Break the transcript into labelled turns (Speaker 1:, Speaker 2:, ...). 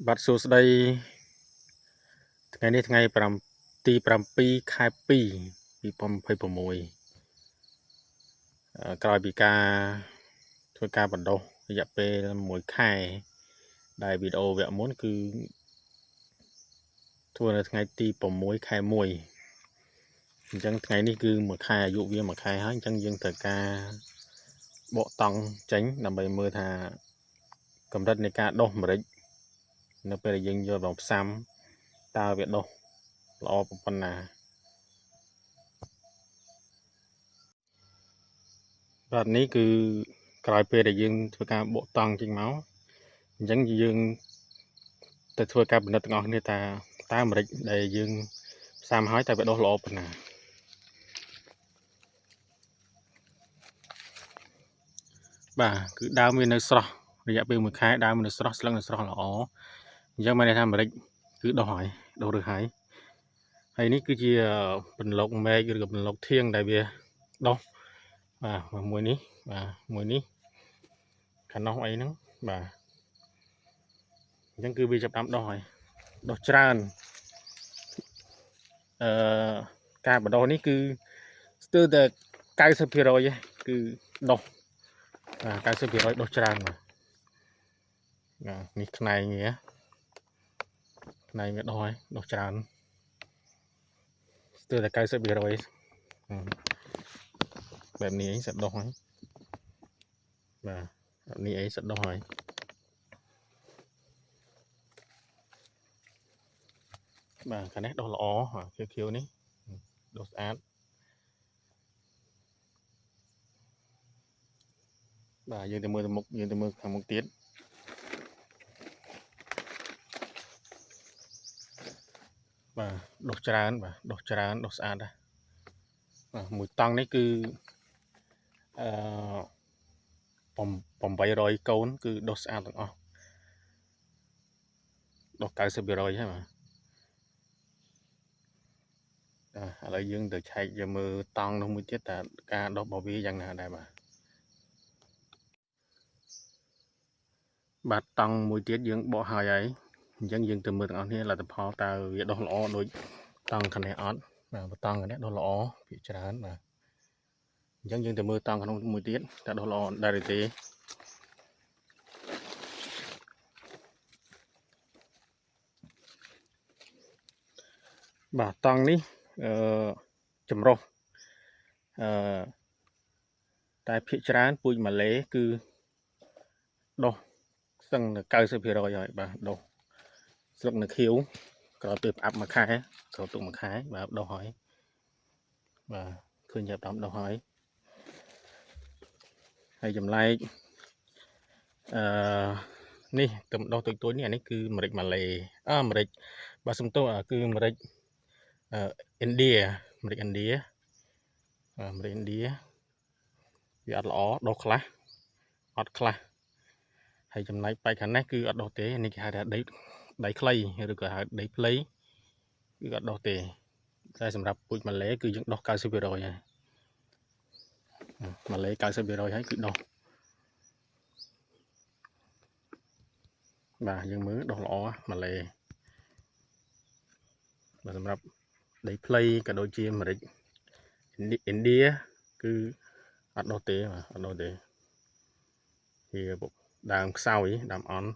Speaker 1: บัตรสูสได้ថ្ងៃនេះថ្ងៃទី7 ខែ 2 2026ក្រោយពីការធ្វើការបណ្ដុះរយៈពេល1 ខែដែលវីដេអូវគ្គមុនគឺធ្វើនៅថ្ងៃទី6 ខែ 1 អញ្ចឹងថ្ងៃនេះគឺ1 ខែអាយុវា1 ខែហើយអញ្ចឹងយើងត្រូវការបកតង់ចេញដើម្បីមើលថាកម្រិតនៃការដុះម្រេចនៅពេលដែលយើងយកមកផ្សាំតើវាដុះល្អប៉ុណ្ណាបាទនេះគឺក្រោយពេលដែលយើងធ្វើការបកតង់ចេញមកអញ្ចឹងយើងទៅធ្វើការពិនិត្យទាំងអស់គ្នាតើម្រេចដែលយើងផ្សាំហើយតើវាដុះល្អប៉ុណ្ណាបាទគឺដើមវានៅស្រស់រយៈពេល1 ខែដើមនៅស្រស់ស្លឹកនៅស្រស់ល្អអញ្ចឹងមានន័យថាម្រេចគឺដុះហើយដុះឬហើយនេះគឺជាពន្លកមែកឬក៏ពន្លកធៀងដែលវាដុះបាទមួយនេះខាងនោះអីហ្នឹងបាទអញ្ចឹងគឺវាចាប់តាមដុះហើយដុះច្រើនការបដោះនេះគឺស្ទើរតែ90% គឺដុះ90% ដុះច្រើនបាទនេះផ្នែកវាដុះហើយដុះច្រើនស្ទើរតែ90% បែបនេះអីសិតដុះហើយបាទបែបនេះអីសិតដុះហើយបាទខាងនេះដុះល្អខៀវនេះដុះស្អាតបាទយើងទៅមើលទៅមុខខាងមុខទៀតបាទដុះច្រើនបាទដុះច្រើនដុះស្អាតដែរបាទមួយតង់នេះគឺ800 កូនគឺដុះស្អាតទាំងអស់ដុះ90% ហើយបាទឥឡូវយើងទៅឆែកយកមើលតង់នោះមួយទៀតតើការដុះរបស់វាយ៉ាងណាដែរបាទតង់មួយទៀតយើងបកហើយអញ្ចឹងយើងទៅមើលទាំងអស់គ្នាលទ្ធផលតើវាដុះល្អដូចតង់ខាងនេះអត់បាទតង់ខាងនេះដុះល្អភាគច្រើនបាទអញ្ចឹងយើងទៅមើលតង់ក្នុងមួយទៀតតើដុះល្អដែរឬទេបាទតង់នេះចម្រុះតែភាគច្រើនពូជម៉ាឡេគឺដុះស្ទឹង 90% ហើយបាទដុះស្លឹកនៅខៀវក្រោយពេលផ្អាប់1 ខែក្រោយទុក1 ខែបាទដុះហើយបាទឃើញចាប់តាមដុះហើយចម្លែកនេះទៅដុះទុយនេះអានេះគឺម្រេចម៉ាឡេម្រេចបាទសំទោសគឺម្រេចឥណ្ឌាម្រេចឥណ្ឌាវាអត់ល្អដុះខ្លះអត់ខ្លះហើយចំណែកបែកខាងនេះគឺអត់ដុះទេនេះគេហៅថាដីខ្លីឬក៏ហៅដីភ្លៃគឺអត់ដុះទេតែសម្រាប់ពូជម៉ាឡេគឺយើងដុះ 90% ហើយម៉ាឡេ 90% ហើយគឺដុះបាទយើងមើលដុះល្អម៉ាឡេបាទសម្រាប់ដីភ្លៃក៏ដូចជាម្រេចឥណ្ឌាគឺអត់ដុះទេបាទអត់ដុះទេជាដើមខ្សោយដើមអន់